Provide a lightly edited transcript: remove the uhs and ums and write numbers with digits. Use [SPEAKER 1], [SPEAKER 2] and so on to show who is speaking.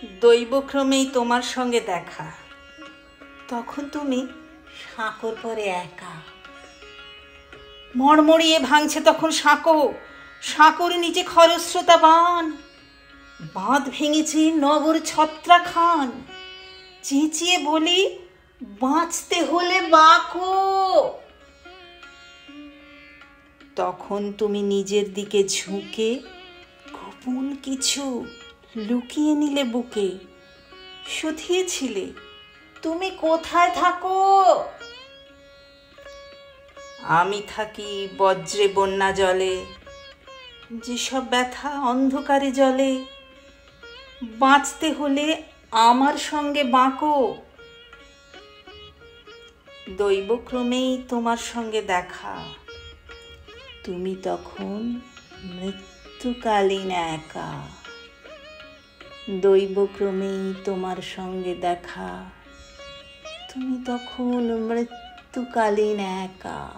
[SPEAKER 1] দৈবক্রমেই তোমার সঙ্গে দেখা। তখন তুমি সাঁকোর পরে একা। মড়মড়িয়ে ভাঙছে তখন সাঁকো, সাঁকোর নিচে খরস্রোতা বান। বাঁধ ভেঙেছে নগর ছত্রা খান। চেঁচিয়ে বলি, বাঁচতে হলে বাঁকো। তখন তুমি নিজের দিকে ঝুঁকে গোপন কিছু লুকিয়ে নিলে বুকে। শুধিয়েছিলে, তুমি কোথায় থাকো? আমি থাকি বজ্রে বন্যা জলে, যেসব ব্যথা অন্ধকারে জলে। বাঁচতে হলে আমার সঙ্গে বাঁকো। দৈবক্রমেই তোমার সঙ্গে দেখা। তুমি তখন মৃত্যুকালীন একা। দৈবক্রমেই তোমার সঙ্গে দেখা। তুমি তখন মৃত্যুকালীন একা।